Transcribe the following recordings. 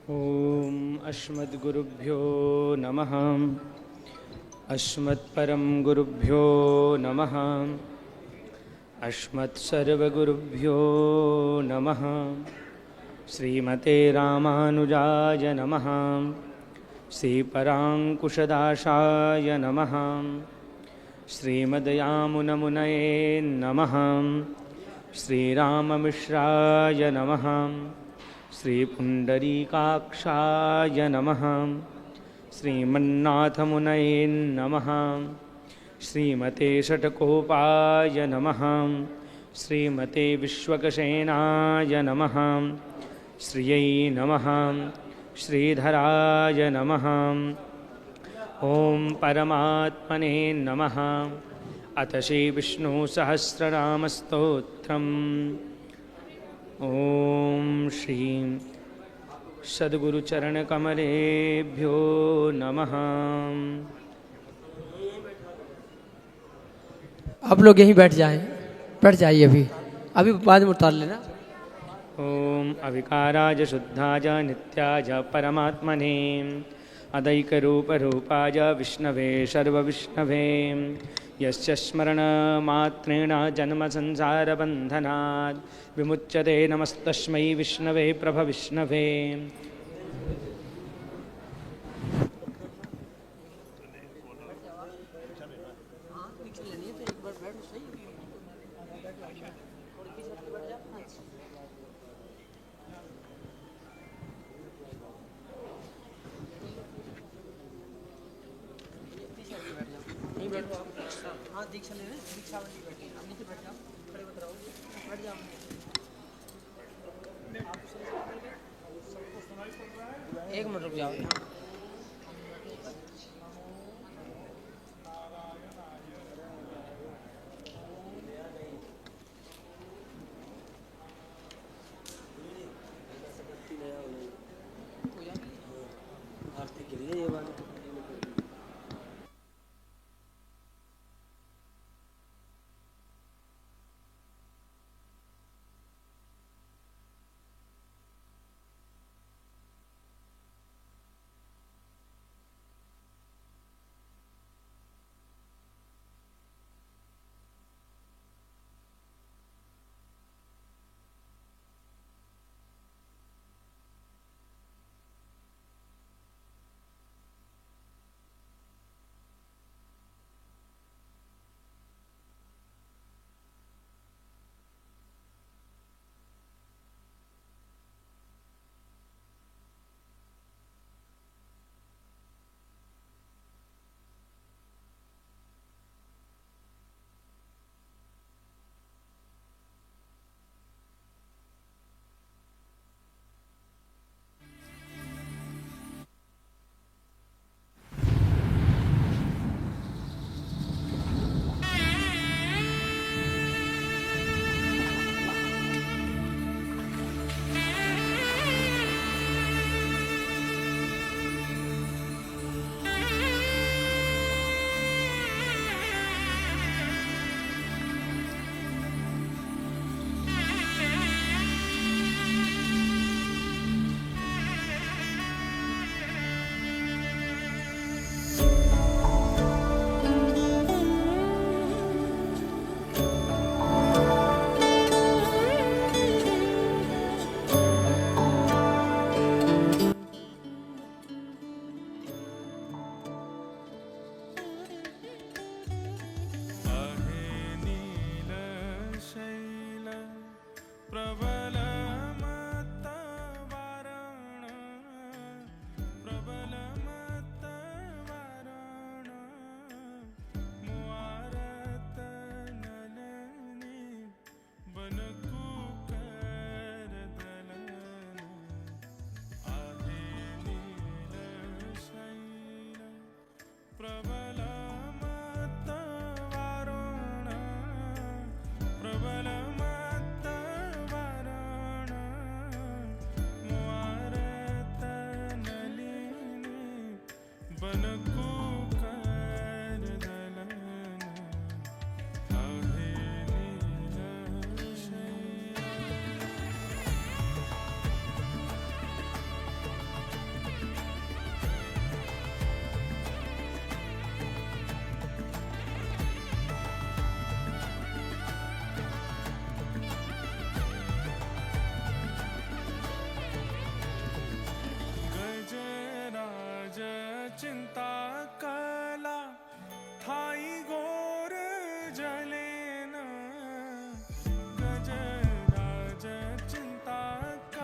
ॐ अस्मद्गुरुभ्यो नमः। अस्मत्परं गुरुभ्यो नमः। अस्मत्सर्वगुरुभ्यो नमः। श्रीमते रामानुजाय नमः। श्रीपराङ्कुशदासाय नमः। श्रीमद्यामुनमुनये नमः। श्रीराममिश्राय नमः। श्रीपुण्डरीकाक्षाय नमः। श्रीमन्नाथमुनये नमः। श्रीमते षट्कोपाय नमः। श्रीमते विश्वकसेनाय नमः। श्रियै नमः। श्रीधराय नमः। ॐ परमात्मने नमः। अथ श्रीविष्णुसहस्रनामस्तोत्रम्। ॐ श्रीं सद्गुरुचरणकमलेभ्यो नमः। आप लोग यहीं बैठ जाइए अभी बाद में उतार लेना। ॐ अविकाराय शुद्धाय नित्याय परमात्मने अदैकरूपरूपाय विष्णवे सर्वविष्णवे यस्य स्मरणमात्रेण जन्मसंसारबन्धनात् विमुच्यते नमस्तस्मै विष्णवे प्रभविष्णवे। दीक्षा ले रहे दीक्षा वाली बैठे आप नीचे बैठ जाओ, खड़े मत रहो, बैठ जाओ। एक मिनट रुक जाओ। आरती के लिए ये बात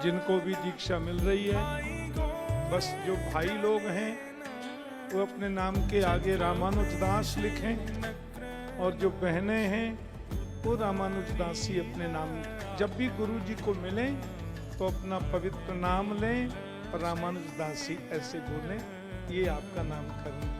जिनको भी दीक्षा मिल रही है, बस जो भाई लोग हैं वो अपने नाम के आगे रामानुजदास लिखें, और जो बहनें हैं वो रामानुजदास ही अपने नाम। जब भी गुरु जी को मिलें तो अपना पवित्र नाम लें और रामानुजदास ही ऐसे बोलें, ये आपका नामकरण।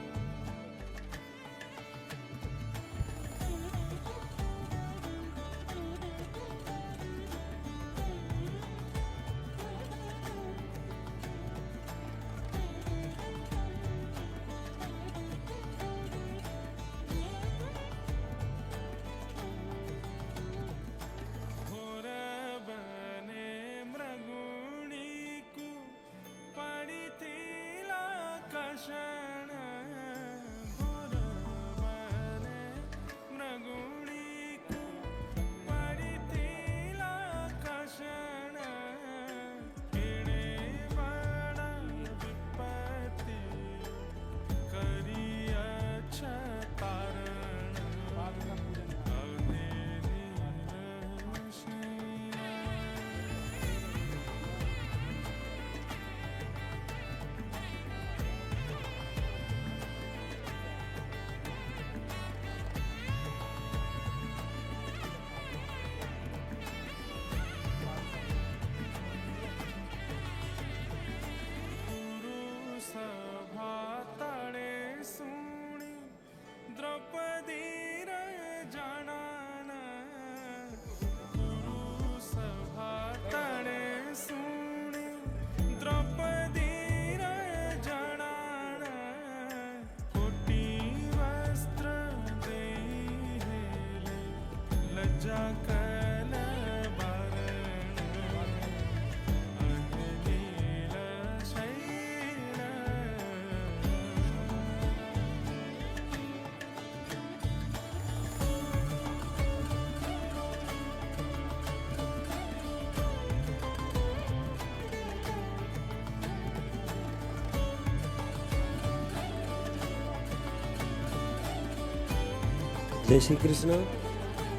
जय श्री कृष्ण।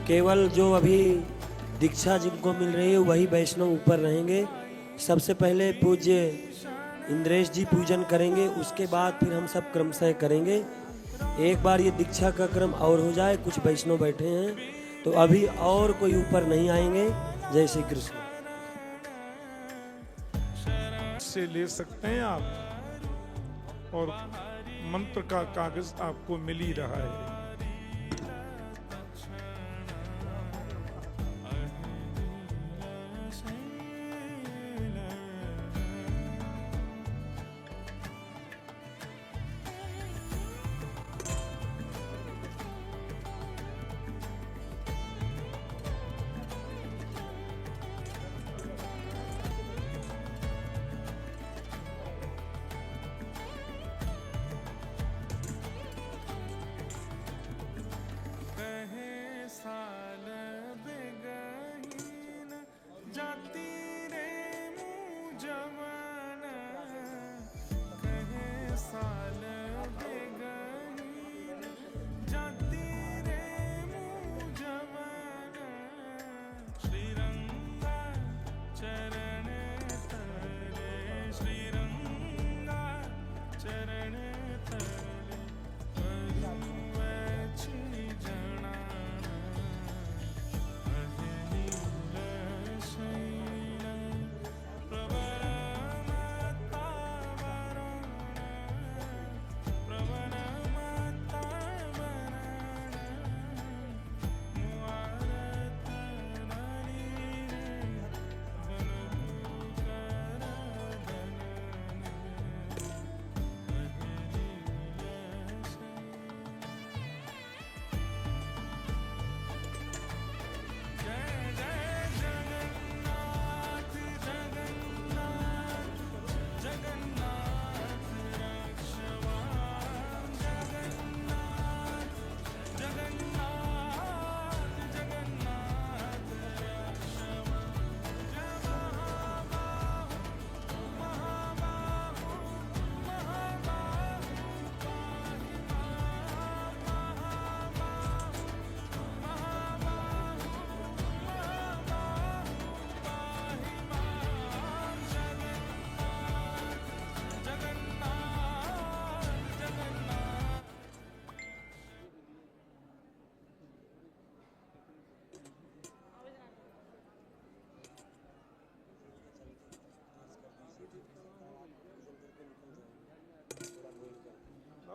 केवल जो अभी दीक्षा जिनको मिल रही है वही वैष्णव ऊपर रहेंगे। सबसे पहले पूज्य इंद्रेश जी पूजन करेंगे, उसके बाद फिर हम सब क्रमशः करेंगे। एक बार ये दीक्षा का क्रम और हो जाए, कुछ वैष्णव बैठे हैं तो अभी और कोई ऊपर नहीं आएंगे। जय श्री कृष्ण। से ले सकते हैं आप, और मंत्र का कागज आपको मिल ही रहा है।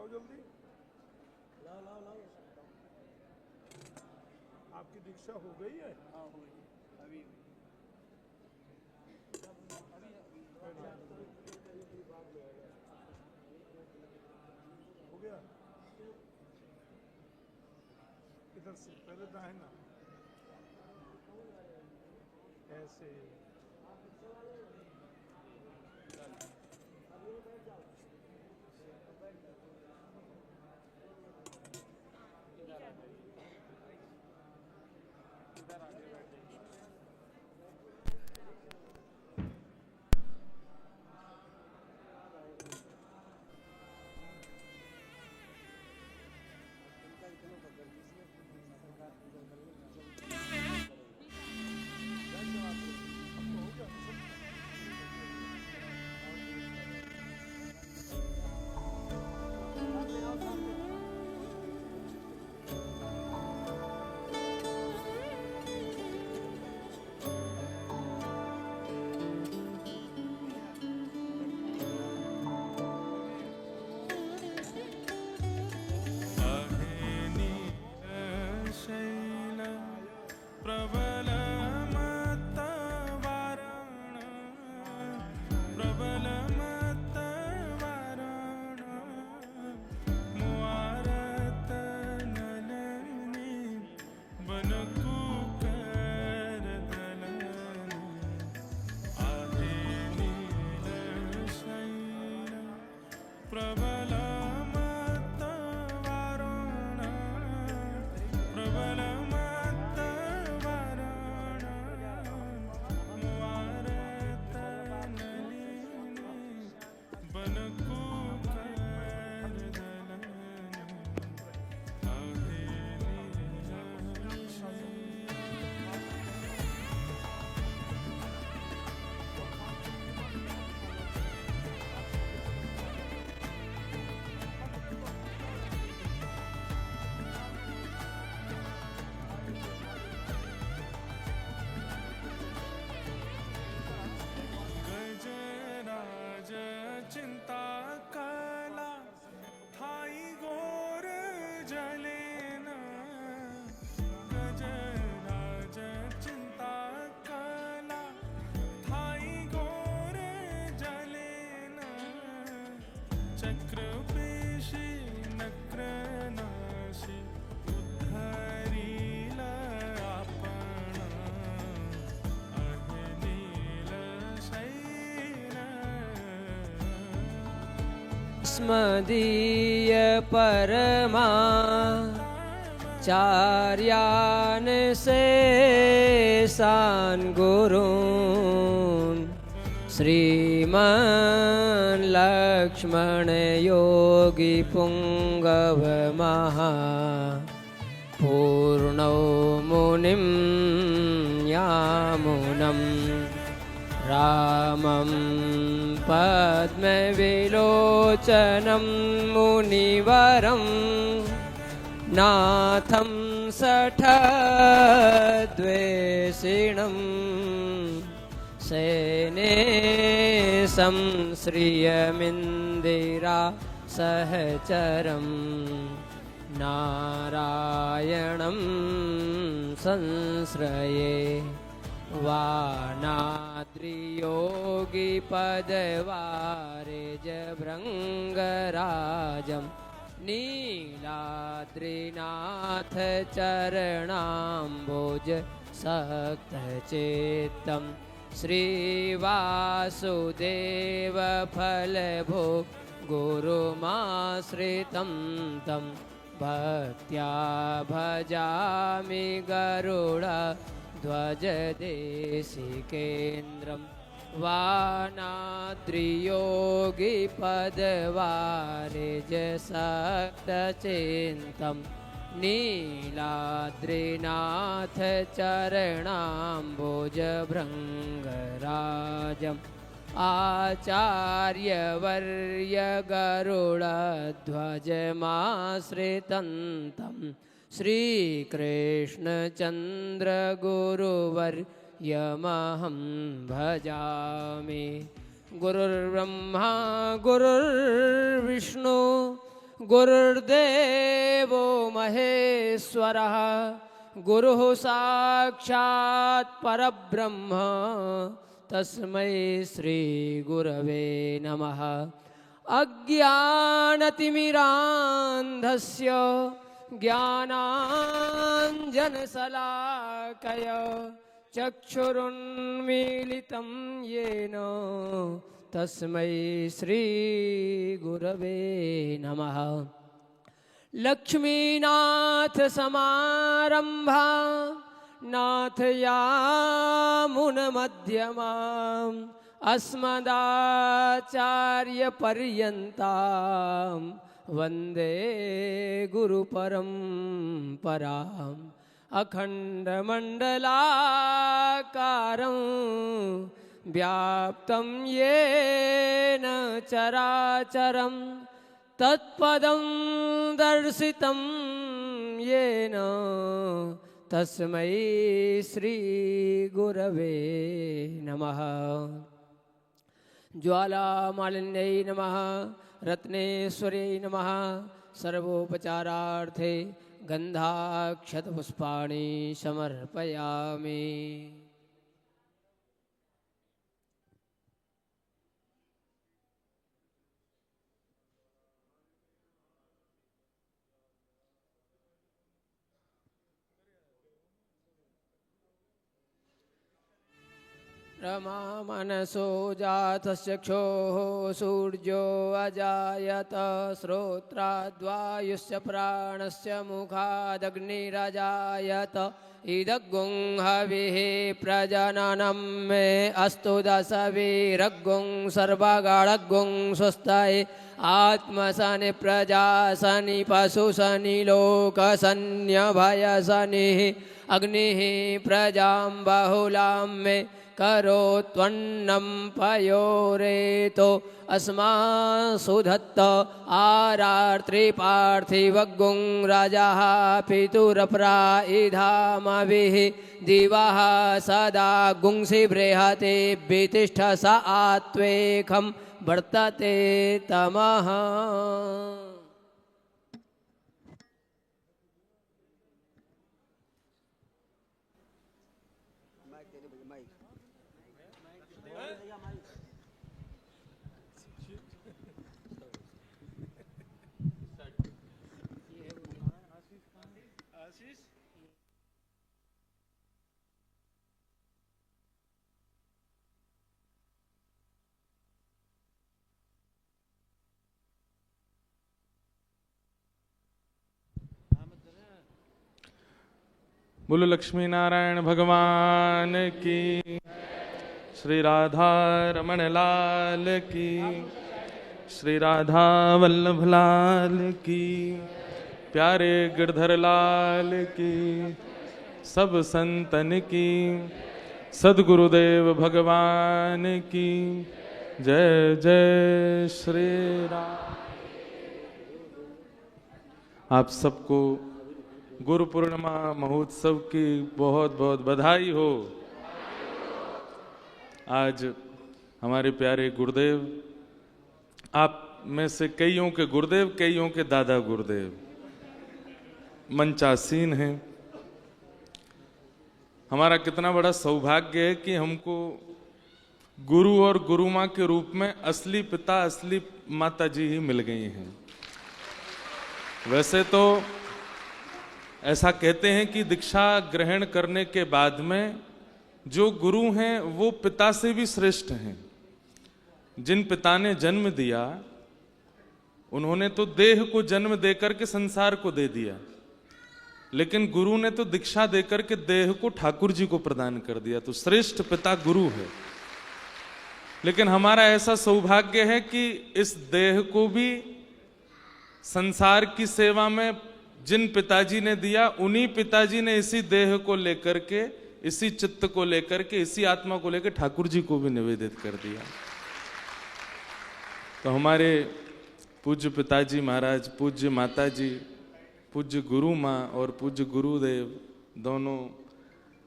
जल्दी। आपकी दीक्षा हो गई है? हाँ हो गई अभी हो गया। इधर से पहले दाहिना, ऐसे चिंता कला थाई गोर जलेना गजराज चिंता कला थाई गोर जलेना चक्र पेशी नक्र नाशी उद्धरील आपण अहनील शैल स्मदीय परमा चार्यान शेषान् गुरून् श्रीमान् लक्ष्मण योगी पुंगव महा पूर्णौ मुनिं यामुनं रामं पद्मविलोचनं मुनिवरं नाथं सठद्वेषिणं सेनेशं श्रियमिन्दिरा सहचरं नारायणं संश्रये वानाद्रियोगी पदवारेज भृङ्गराजं नीलाद्रिनाथ चरणाम्बोज सक्तचेत्तं श्रीवासुदेव फलभो गुरुमाश्रितं तं भक्त्या भजामि गरुड ध्वजदेशिकेन्द्रं वानाद्रियोगी पदवारिज सक्तचिन्तं नीलाद्रिनाथ चरणाम्बोज भृङ्गराजम् आचार्यवर्य गरुडध्वजमाश्रितं तं श्रीकृष्णचन्द्र गुरुवर्यमहं भजामि। गुरुर्ब्रह्मा गुरुर्विष्णु गुरुर्देवो महेश्वरः गुरुः साक्षात् परब्रह्म तस्मै श्री गुरवे नमः। अज्ञानतिमिरान्धस्य ज्ञानाञ्जनशलाकया चक्षुरुन्मीलितं येन तस्मै श्री गुरवे नमः। लक्ष्मीनाथ समारंभा नाथयामुनमध्यमाम् अस्मदाचार्यपर्यन्तां वन्दे गुरुपरम्पराम्। अखण्डमण्डलाकारं व्याप्तं येन चराचरं तत्पदं दर्शितं येन तस्मै श्री गुरवे नमः। ज्वालामालिन्यै नमः। रत्नेश्वर्यै नमः। सर्वोपचारार्थे गन्धाक्षतपुष्पाणि समर्पयामि। रमा मनसो जातश्चक्षोः सूर्यो अजायत श्रोत्राद्वायुश्च प्राणस्य मुखादग्निरजायत इदग्गुं हविः प्रजननं मे अस्तु दशवीरग्गुं सर्वगणग्गुं स्वस्ताय आत्मसनि प्रजासनि पशुसनि लोकसन्यभयसनिः अग्निः प्रजां बहुलां मे करोत्वन्नं पयोरेतो अस्मासु दत्त आरार्त्रिपार्थिवग्गुं राजाः पितुरप्रायिधामभिः दिवः सदा गुंसि बृहते वितिष्ठ स आत्वेकं वर्तते तमः। बोलो लक्ष्मी नारायण भगवान की, श्री राधा रमण लाल की, श्री राधा वल्लभ लाल की, प्यारे गिरधर लाल की, सब संतन की, सद्गुरुदेव भगवान की जय जय श्री राम। आप सबको गुरु पूर्णिमा महोत्सव की बहुत बहुत बधाई हो। आज हमारे प्यारे गुरुदेव, आप में से कईयों के गुरुदेव, कईयों के दादा गुरुदेव मंचासीन हैं। हमारा कितना बड़ा सौभाग्य है कि हमको गुरु और गुरु माँ के रूप में असली पिता, असली माता जी ही मिल गई हैं। वैसे तो ऐसा कहते हैं कि दीक्षा ग्रहण करने के बाद में जो गुरु हैं वो पिता से भी श्रेष्ठ हैं। जिन पिता ने जन्म दिया उन्होंने तो देह को जन्म देकर के संसार को दे दिया, लेकिन गुरु ने तो दीक्षा देकर के देह को ठाकुर जी को प्रदान कर दिया। तो श्रेष्ठ पिता गुरु है। लेकिन हमारा ऐसा सौभाग्य है कि इस देह को भी संसार की सेवा में जिन पिताजी ने दिया, उन्हीं पिताजी ने इसी देह को लेकर के, इसी चित्त को लेकर के, इसी आत्मा को लेकर ठाकुर जी को भी निवेदित कर दिया। तो हमारे पूज्य पिताजी महाराज, पूज्य माताजी, पूज्य गुरु माँ और पूज्य गुरुदेव दोनों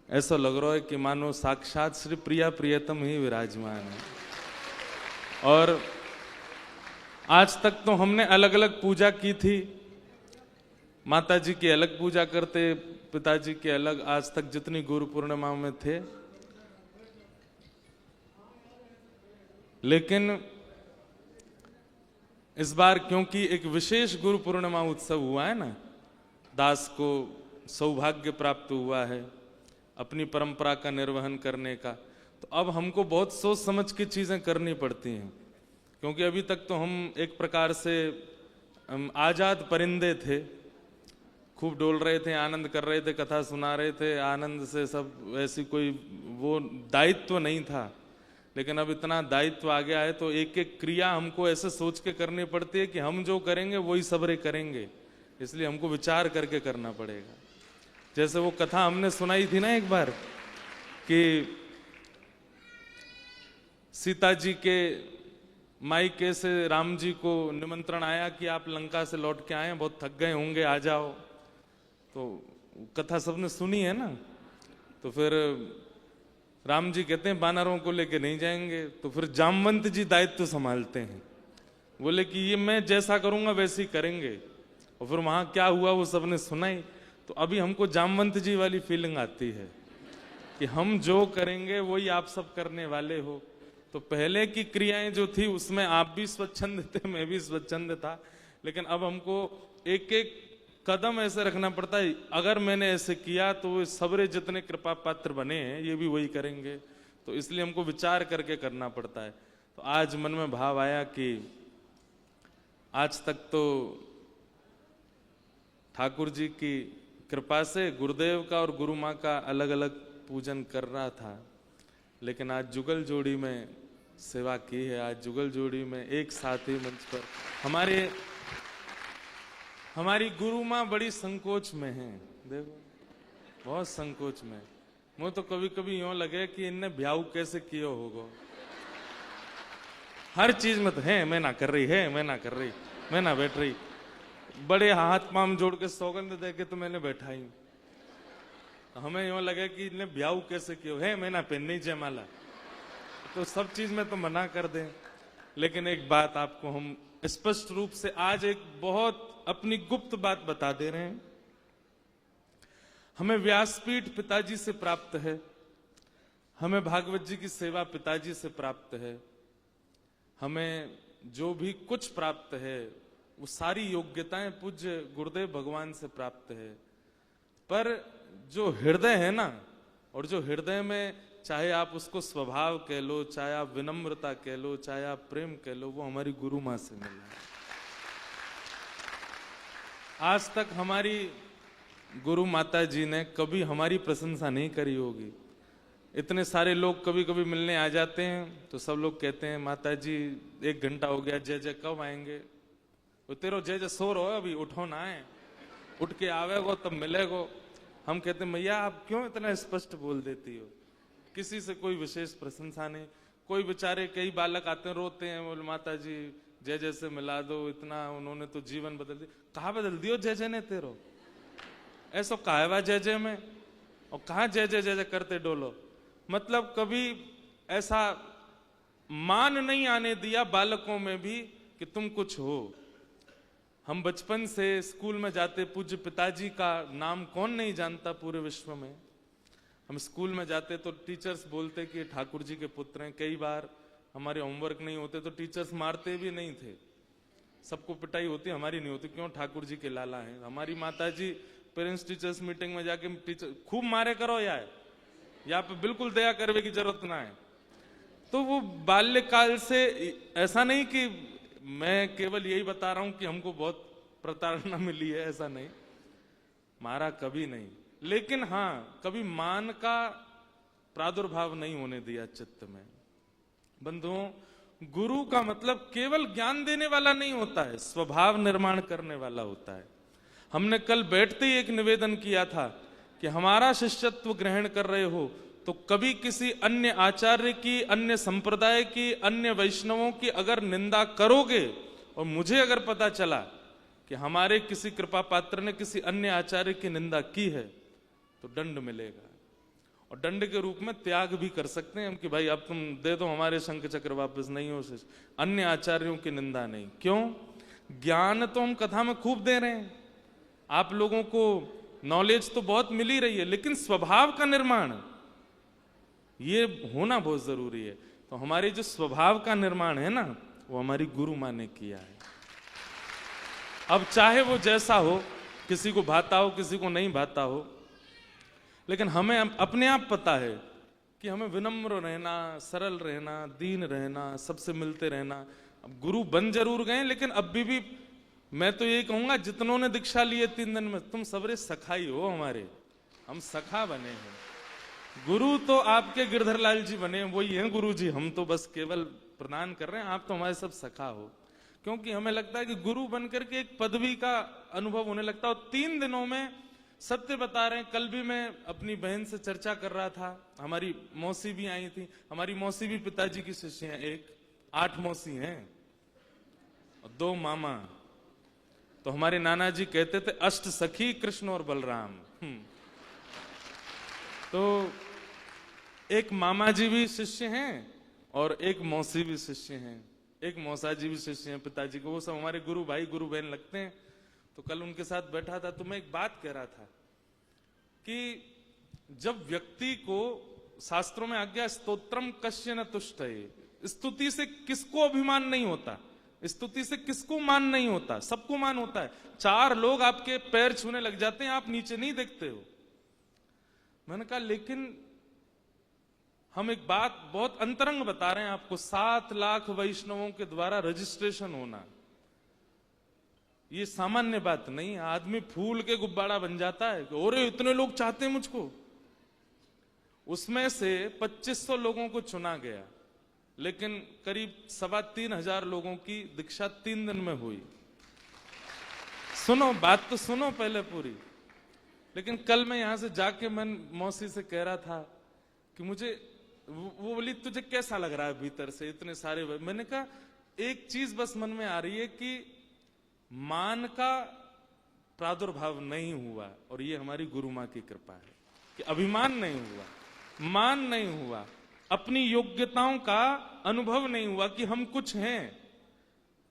ऐसा लग रहा है कि मानो साक्षात श्री प्रिया प्रियतम ही विराजमान है। और आज तक तो हमने अलग अलग पूजा की थी, माता जी की अलग पूजा करते, पिताजी के अलग, आज तक जितनी गुरु पूर्णिमा में थे। लेकिन इस बार क्योंकि एक विशेष गुरु पूर्णिमा उत्सव हुआ है ना, दास को सौभाग्य प्राप्त हुआ है अपनी परंपरा का निर्वहन करने का, तो अब हमको बहुत सोच समझ के चीजें करनी पड़ती हैं। क्योंकि अभी तक तो हम एक प्रकार से आजाद परिंदे थे, खूब डोल रहे थे, आनंद कर रहे थे, कथा सुना रहे थे, आनंद से सब, ऐसी कोई वो दायित्व नहीं था। लेकिन अब इतना दायित्व आ गया है तो एक एक क्रिया हमको ऐसे सोच के करनी पड़ती है कि हम जो करेंगे वही सबरे करेंगे, इसलिए हमको विचार करके करना पड़ेगा। जैसे वो कथा हमने सुनाई थी ना एक बार कि सीता जी के मायके से राम जी को निमंत्रण आया कि आप लंका से लौट के आए, बहुत थक गए होंगे, आ जाओ। तो कथा सबने सुनी है ना। तो फिर राम जी कहते हैं बानरों को लेके नहीं जाएंगे। तो फिर जामवंत जी दायित्व संभालते हैं, बोले कि ये मैं जैसा करूंगा वैसे ही करेंगे। और फिर वहां क्या हुआ वो सबने सुनाई। तो अभी हमको जामवंत जी वाली फीलिंग आती है कि हम जो करेंगे वही आप सब करने वाले हो। तो पहले की क्रियाएं जो थी उसमें आप भी स्वच्छंद थे, मैं भी स्वच्छंद था, लेकिन अब हमको एक एक कदम ऐसे रखना पड़ता है, अगर मैंने ऐसे किया तो वो सबरे जितने कृपा पात्र बने हैं ये भी वही करेंगे। तो इसलिए हमको विचार करके करना पड़ता है। तो आज मन में भाव आया कि आज तक तो ठाकुर जी की कृपा से गुरुदेव का और गुरु माँ का अलग अलग पूजन कर रहा था, लेकिन आज जुगल जोड़ी में सेवा की है। आज जुगल जोड़ी में एक साथ ही मंच पर हमारी गुरु माँ बड़ी संकोच में है, देखो बहुत संकोच में। मुझे तो कभी कभी यूं लगे कि इनने ब्याह कैसे किया होगा। हर चीज में तो है मैं ना कर रही, है मैं ना कर रही, मैं ना बैठ रही, बड़े हाथ पाम जोड़ के सौगंध दे के तो मैंने बैठा ही। हमें यूं लगे कि इनने ब्याह कैसे किया है, मैं ना पहननी जयमाला, तो सब चीज में तो मना कर दें। लेकिन एक बात आपको हम स्पष्ट रूप से आज एक बहुत अपनी गुप्त बात बता दे रहे हैं। हमें व्यासपीठ पिताजी से प्राप्त है, हमें भागवत जी की सेवा पिताजी से प्राप्त है, हमें जो भी कुछ प्राप्त है वो सारी योग्यताएं पूज्य गुरुदेव भगवान से प्राप्त है। पर जो हृदय है ना, और जो हृदय में चाहे आप उसको स्वभाव कह लो, चाहे आप विनम्रता कह लो, चाहे आप प्रेम कह लो, वो हमारी गुरु माँ से मिला है। आज तक हमारी गुरु माता जी ने कभी हमारी प्रशंसा नहीं करी होगी। इतने सारे लोग कभी कभी मिलने आ जाते हैं तो सब लोग कहते हैं माता जी 1 घंटा हो गया, जय जय कब आएंगे? वो तेरो जय जय सो रहो, अभी उठो ना है, उठ के आवेगो तब मिलेगो। हम कहते हैं मैया आप क्यों इतना स्पष्ट बोल देती हो? किसी से कोई विशेष प्रशंसा नहीं। कोई बेचारे कई बालक आते हैं रोते हैं, बोले माता जी जय जय से मिला दो, इतना उन्होंने तो जीवन बदल दिया। कहाँ बदल दियो जय जय ने तेरो? ऐसा कहा हुआ जय जय में, और कहाँ जय जय जय जय करते डोलो। मतलब कभी ऐसा मान नहीं आने दिया बालकों में भी कि तुम कुछ हो। हम बचपन से स्कूल में जाते, पूज्य पिताजी का नाम कौन नहीं जानता पूरे विश्व में। हम स्कूल में जाते तो टीचर्स बोलते कि ठाकुर जी के पुत्र हैं। कई बार हमारे होमवर्क नहीं होते तो टीचर्स मारते भी नहीं थे, सबको पिटाई होती, हमारी नहीं होती। क्यों? ठाकुर जी के लाला हैं। हमारी माता जी पेरेंट्स टीचर्स मीटिंग में जाके टीचर खूब मारे करो यार, यहाँ पे बिल्कुल दया करने की जरूरत ना है। तो वो बाल्यकाल से ऐसा नहीं कि मैं केवल यही बता रहा हूं कि हमको बहुत प्रताड़ना मिली है, ऐसा नहीं, मारा कभी नहीं। लेकिन हाँ, कभी मान का प्रादुर्भाव नहीं होने दिया चित्त में। बंधुओं, गुरु का मतलब केवल ज्ञान देने वाला नहीं होता है, स्वभाव निर्माण करने वाला होता है। हमने कल बैठते ही एक निवेदन किया था कि हमारा शिष्यत्व ग्रहण कर रहे हो तो कभी किसी अन्य आचार्य की, अन्य संप्रदाय की, अन्य वैष्णवों की अगर निंदा करोगे, और मुझे अगर पता चला कि हमारे किसी कृपा पात्र ने किसी अन्य आचार्य की निंदा की है, तो दंड मिलेगा। और दंड के रूप में त्याग भी कर सकते हैं हम कि भाई अब तुम दे दो हमारे शंख चक्र वापस, नहीं हो शिष्य। अन्य आचार्यों की निंदा नहीं। क्यों? ज्ञान तो हम कथा में खूब दे रहे हैं, आप लोगों को नॉलेज तो बहुत मिल ही रही है, लेकिन स्वभाव का निर्माण ये होना बहुत जरूरी है। तो हमारे जो स्वभाव का निर्माण है ना, वो हमारी गुरु माँ ने किया है। अब चाहे वो जैसा हो, किसी को भाता हो किसी को नहीं भाता हो, लेकिन हमें अपने आप पता है कि हमें विनम्र रहना, सरल रहना, दीन रहना, सबसे मिलते रहना। अब गुरु बन जरूर गए, लेकिन अब भी मैं तो यही कहूंगा जितनों ने दीक्षा ली है 3 दिन में, तुम सबरे सखाई हो हमारे, हम सखा बने हैं। गुरु तो आपके गिरधर लाल जी बने, वही हैं गुरु जी, हम तो बस केवल प्रदान कर रहे हैं, आप तो हमारे सब सखा हो। क्योंकि हमें लगता है कि गुरु बनकर के एक पदवी का अनुभव होने लगता है। और 3 दिनों में सत्य बता रहे हैं। कल भी मैं अपनी बहन से चर्चा कर रहा था, हमारी मौसी भी आई थी, हमारी मौसी भी पिताजी की शिष्य हैं, 8 मौसी हैं और 2 मामा। तो हमारे नाना जी कहते थे अष्ट सखी कृष्ण और बलराम। तो एक मामा जी भी शिष्य हैं और एक मौसी भी शिष्य हैं, एक मौसा जी भी शिष्य हैं पिताजी को। वो सब हमारे गुरु भाई गुरु बहन लगते हैं। तो कल उनके साथ बैठा था तो मैं एक बात कह रहा था कि जब व्यक्ति को शास्त्रों में आज्ञा स्तोत्रम कश्य न तुष्टये, स्तुति से किसको अभिमान नहीं होता, स्तुति से किसको मान नहीं होता, सबको मान होता है। 4 लोग आपके पैर छूने लग जाते हैं, आप नीचे नहीं देखते हो। मैंने कहा लेकिन हम एक बात बहुत अंतरंग बता रहे हैं आपको, 7 लाख वैष्णवों के द्वारा रजिस्ट्रेशन होना ये सामान्य बात नहीं। आदमी फूल के गुब्बारा बन जाता है कि अरे इतने लोग चाहते हैं मुझको। उसमें से 2500 लोगों को चुना गया, लेकिन करीब 3,500 लोगों की दीक्षा 3 दिन में हुई। सुनो बात तो सुनो पहले पूरी। लेकिन कल मैं यहां से जाके मैं मौसी से कह रहा था कि मुझे वो बोली तुझे कैसा लग रहा है भीतर से इतने सारे। मैंने कहा एक चीज बस मन में आ रही है कि मान का प्रादुर्भाव नहीं हुआ, और ये हमारी गुरु माँ की कृपा है कि अभिमान नहीं हुआ, मान नहीं हुआ, अपनी योग्यताओं का अनुभव नहीं हुआ कि हम कुछ हैं।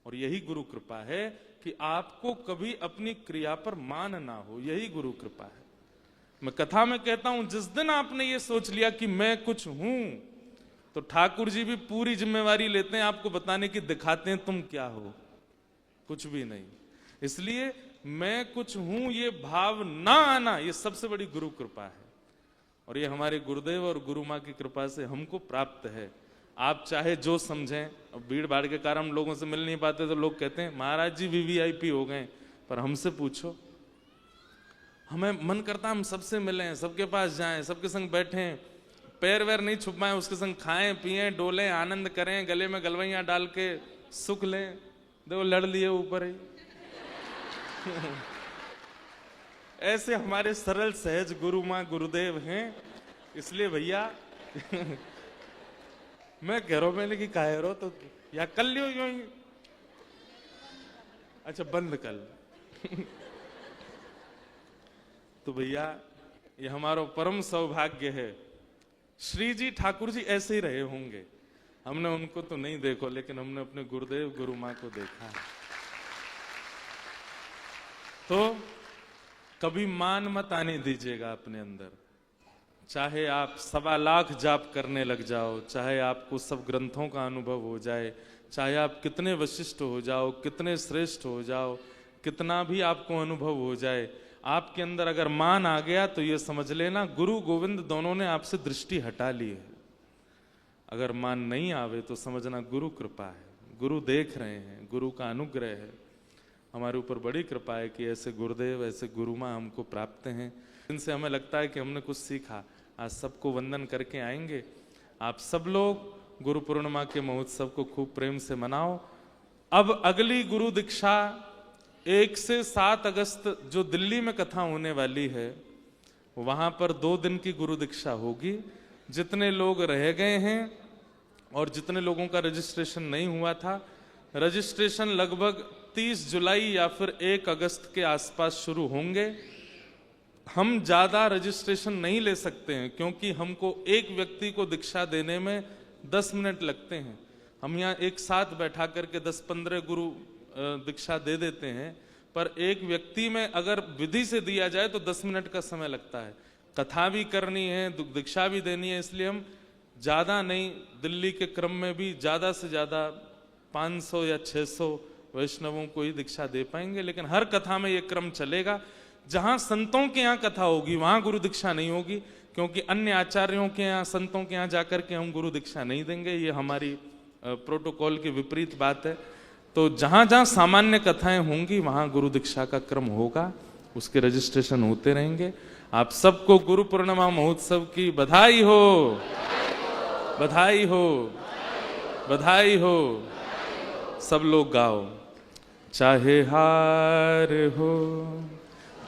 और यही गुरु कृपा है कि आपको कभी अपनी क्रिया पर मान ना हो, यही गुरु कृपा है। मैं कथा में कहता हूं जिस दिन आपने ये सोच लिया कि मैं कुछ हूं, तो ठाकुर जी भी पूरी जिम्मेवारी लेते हैं आपको बताने की, दिखाते हैं तुम क्या हो, कुछ भी नहीं। इसलिए मैं कुछ हूं ये भाव ना आना, ये सबसे बड़ी गुरु कृपा है। और ये हमारे गुरुदेव और गुरु माँ की कृपा से हमको प्राप्त है। आप चाहे जो समझें, अब भीड़ भाड़ के कारण हम लोगों से मिल नहीं पाते तो लोग कहते हैं महाराज जी वीवीआईपी हो गए, पर हमसे पूछो, हमें मन करता हम सबसे मिलें, सबके पास जाएं, सबके संग बैठें, पैर वैर नहीं छुपाएं, उसके संग खाएं पिएं डोलें आनंद करें, गले में गलवैयां डाल के सुख लें। देखो लड़ लिए ऊपर ही। ऐसे हमारे सरल सहज गुरु माँ गुरुदेव हैं। इसलिए भैया मैं कह रहा हूं, मैंने कि कह रहा तो या कल लियो यूं ही। अच्छा बंद कल। तो भैया ये हमारा परम सौभाग्य है। श्री जी ठाकुर जी ऐसे ही रहे होंगे, हमने उनको तो नहीं देखो, लेकिन हमने अपने गुरुदेव गुरु माँ को देखा है। तो कभी मान मत आने दीजिएगा अपने अंदर। चाहे आप 1.25 लाख जाप करने लग जाओ, चाहे आपको सब ग्रंथों का अनुभव हो जाए, चाहे आप कितने वशिष्ठ हो जाओ, कितने श्रेष्ठ हो जाओ, कितना भी आपको अनुभव हो जाए, आपके अंदर अगर मान आ गया तो ये समझ लेना गुरु गोविंद दोनों ने आपसे दृष्टि हटा ली है। अगर मान नहीं आवे तो समझना गुरु कृपा है, गुरु देख रहे हैं, गुरु का अनुग्रह है। हमारे ऊपर बड़ी कृपा है कि ऐसे गुरुदेव ऐसे गुरु माँ हमको प्राप्त हैं। इनसे हमें लगता है कि हमने कुछ सीखा। आज सबको वंदन करके आएंगे। आप सब लोग गुरु पूर्णिमा के महोत्सव को खूब प्रेम से मनाओ। अब अगली गुरु दीक्षा 1 से 7 अगस्त जो दिल्ली में कथा होने वाली है, वहां पर 2 दिन की गुरु दीक्षा होगी। जितने लोग रह गए हैं और जितने लोगों का रजिस्ट्रेशन नहीं हुआ था, रजिस्ट्रेशन लगभग 30 जुलाई या फिर 1 अगस्त के आसपास शुरू होंगे। हम ज़्यादा रजिस्ट्रेशन नहीं ले सकते हैं, क्योंकि हमको एक व्यक्ति को दीक्षा देने में 10 मिनट लगते हैं। हम यहाँ एक साथ बैठा करके 10-15 गुरु दीक्षा दे देते हैं, पर एक व्यक्ति में अगर विधि से दिया जाए तो 10 मिनट का समय लगता है। कथा भी करनी है, दीक्षा भी देनी है, इसलिए हम ज़्यादा नहीं, दिल्ली के क्रम में भी ज़्यादा से ज़्यादा 500 या 600 वैष्णवों को ही दीक्षा दे पाएंगे। लेकिन हर कथा में ये क्रम चलेगा। जहाँ संतों के यहाँ कथा होगी वहाँ गुरु दीक्षा नहीं होगी, क्योंकि अन्य आचार्यों के यहाँ, संतों के यहाँ जाकर के हम गुरु दीक्षा नहीं देंगे। ये हमारी प्रोटोकॉल के विपरीत बात है। तो जहाँ जहाँ सामान्य कथाएं होंगी वहाँ गुरु दीक्षा का क्रम होगा, उसके रजिस्ट्रेशन होते रहेंगे। आप सबको गुरु पूर्णिमा महोत्सव की बधाई हो, बधाई हो, बधाई हो। सब लोग गाओ। चाहे हार हो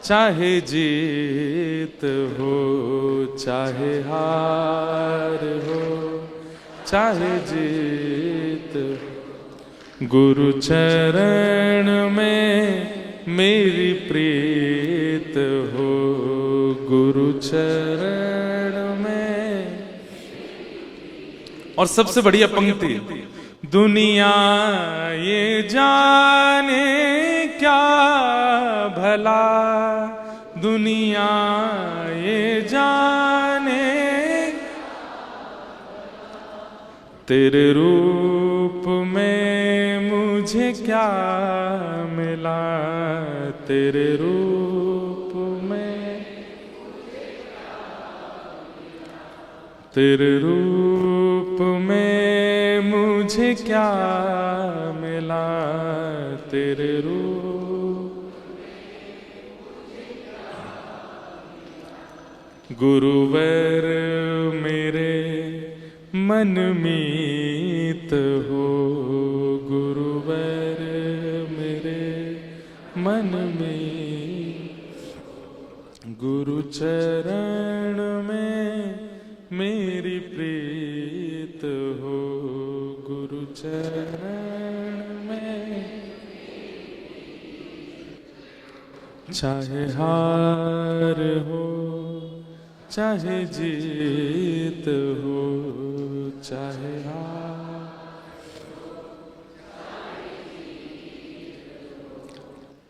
चाहे जीत हो, चाहे हार हो चाहे जीत, गुरु चरण में मेरी प्रीत हो, गुरु चरण में। और सबसे बढ़िया पंक्ति, दुनिया ये जाने क्या भला, दुनिया ये जाने तेरे रूप में मुझे क्या मिला, तेरे रूप में, तेरे रूप में मुझे क्या मिला, तेरे रूप। गुरुवर मेरे मन मीत हो, गुरुवर मेरे मन में, गुरु चरण में मेरी प्रीत हो, गुरु चरण में। चाहे हार हो चाहे जीत हो, चाहे हार,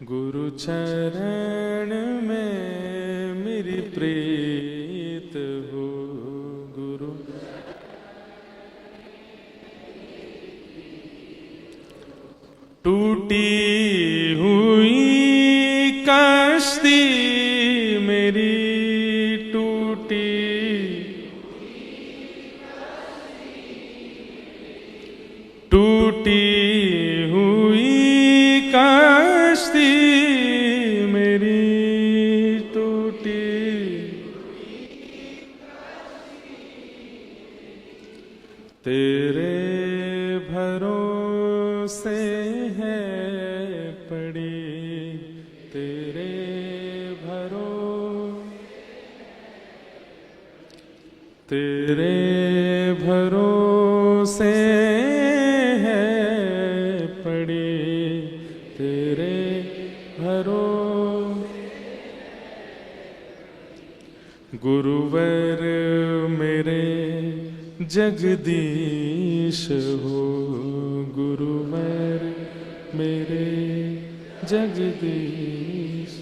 गुरु चरण में मेरी प्रीत हो, गुरु। टूटी हुई कश्ती मेरी, टूटी टूटी हुई कश्ती मेरी, टूटी। तेरे भरोसे है पड़ी, तेरे तेरे भरोसे है पड़ी, तेरे गुरुवर मेरे जगदीश हो, गुरुवर मेरे जगदीश,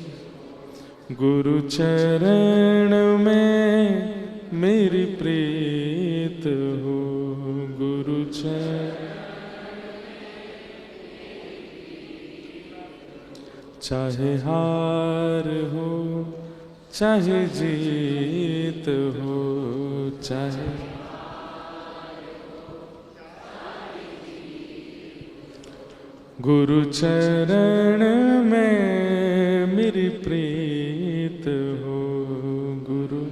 गुरु चरण में मेरी प्रीत हो, गुरु चरण। चाहे हार हो चाहे जीत हो, चाहे गुरु चरण में मेरी प्रीत हो, गुरु।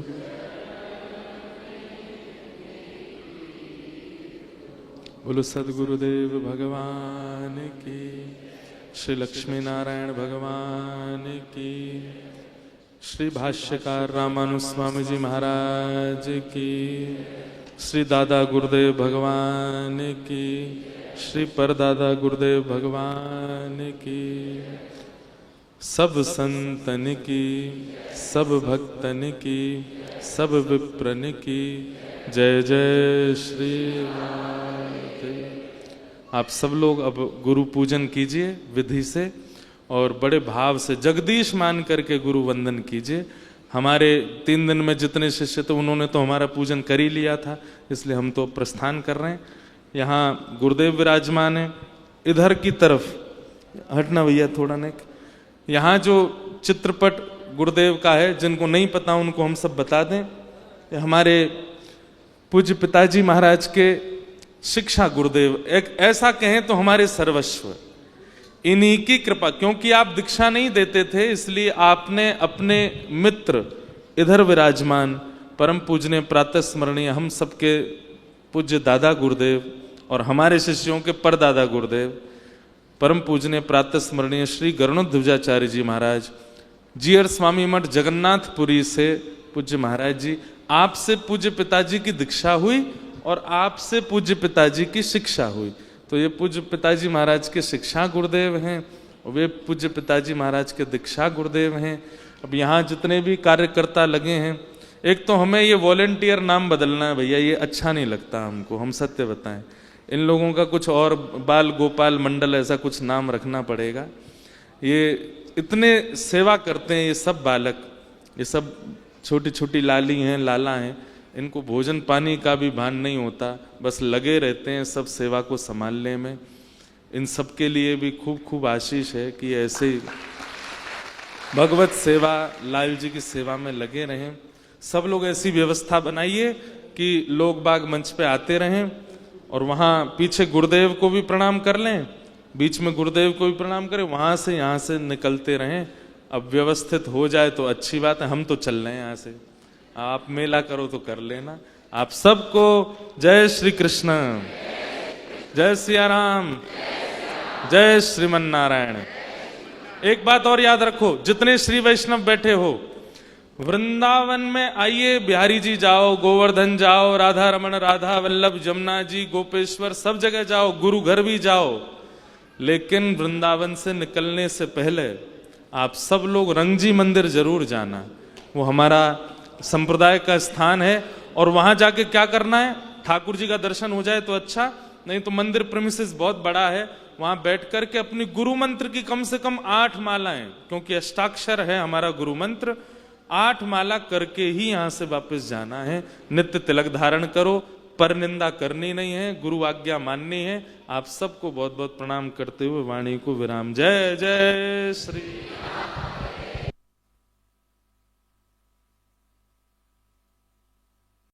बोलो सद्गुरुदेव भगवान की, श्री लक्ष्मी नारायण भगवान की, श्री भाष्यकार रामानुज स्वामी जी महाराज की, श्री दादा गुरुदेव भगवान की, श्री परदादा गुरुदेव भगवान की। सब संतन की, सब भक्तन की, सब विप्रन की जय जय श्री राधे। आप सब लोग अब गुरु पूजन कीजिए विधि से और बड़े भाव से जगदीश मान करके गुरु वंदन कीजिए। हमारे 3 दिन में जितने शिष्य थे उन्होंने तो हमारा पूजन कर ही लिया था, इसलिए हम तो प्रस्थान कर रहे हैं। यहाँ गुरुदेव विराजमान है। इधर की तरफ हटना भैया थोड़ा ने। यहाँ जो चित्रपट गुरुदेव का है, जिनको नहीं पता उनको हम सब बता दें, हमारे पूज्य पिताजी महाराज के शिक्षा गुरुदेव, एक ऐसा कहें तो हमारे सर्वस्व, इन्हीं की कृपा। क्योंकि आप दीक्षा नहीं देते थे, इसलिए आपने अपने मित्र इधर विराजमान परम पूजनीय प्रातः स्मरणीय हम सबके पूज्य दादा गुरुदेव और हमारे शिष्यों के परदादा गुरुदेव परम पूजनीय प्रातः स्मरणीय श्री गरुणध्वजाचार्य जी महाराज, जीयर स्वामी मठ जगन्नाथपुरी से पूज्य महाराज जी, आपसे पूज्य पिताजी की दीक्षा हुई और आपसे पूज्य पिताजी की शिक्षा हुई। तो ये पूज्य पिताजी महाराज के शिक्षा गुरुदेव हैं, वे पूज्य पिताजी महाराज के दीक्षा गुरुदेव हैं। अब यहाँ जितने भी कार्यकर्ता लगे हैं, एक तो हमें ये वॉलेंटियर नाम बदलना है भैया, ये अच्छा नहीं लगता हमको, हम सत्य बताएं। इन लोगों का कुछ और बाल गोपाल मंडल ऐसा कुछ नाम रखना पड़ेगा। ये इतने सेवा करते हैं, ये सब बालक, ये सब छोटी छोटी लाली हैं, लाला हैं, इनको भोजन पानी का भी भान नहीं होता, बस लगे रहते हैं सब सेवा को संभालने में। इन सब के लिए भी खूब खूब आशीष है कि ऐसे ही भगवत सेवा, लाल जी की सेवा में लगे रहें। सब लोग ऐसी व्यवस्था बनाइए कि लोग बाग मंच पे आते रहें और वहाँ पीछे गुरुदेव को भी प्रणाम कर लें, बीच में गुरुदेव को भी प्रणाम करें, वहाँ से यहाँ से निकलते रहें। अब व्यवस्थित हो जाए तो अच्छी बात है, हम तो चल रहे हैं यहाँ से, आप मेला करो तो कर लेना। आप सबको जय श्री कृष्ण, जय सिया राम, जय श्रीमन नारायण। एक बात और याद रखो, जितने श्री वैष्णव बैठे हो, वृंदावन में आइए, बिहारी जी जाओ, गोवर्धन जाओ, राधा रमन, राधा वल्लभ, जमुना जी, गोपेश्वर, सब जगह जाओ, गुरु घर भी जाओ, लेकिन वृंदावन से निकलने से पहले आप सब लोग रंगजी मंदिर जरूर जाना। वो हमारा संप्रदाय का स्थान है और वहां जाके क्या करना है, ठाकुर जी का दर्शन हो जाए तो अच्छा, नहीं तो मंदिर प्रेमिसेस बहुत बड़ा है, वहां बैठ करके अपनी गुरु मंत्र की कम से कम 8 मालाएं, क्योंकि अष्टाक्षर है हमारा गुरु मंत्र, 8 माला करके ही यहां से वापस जाना है। नित्य तिलक धारण करो, पर निंदा करनी नहीं है, गुरु आज्ञा माननी है। आप सबको बहुत बहुत प्रणाम करते हुए वाणी को विराम। जय जय श्री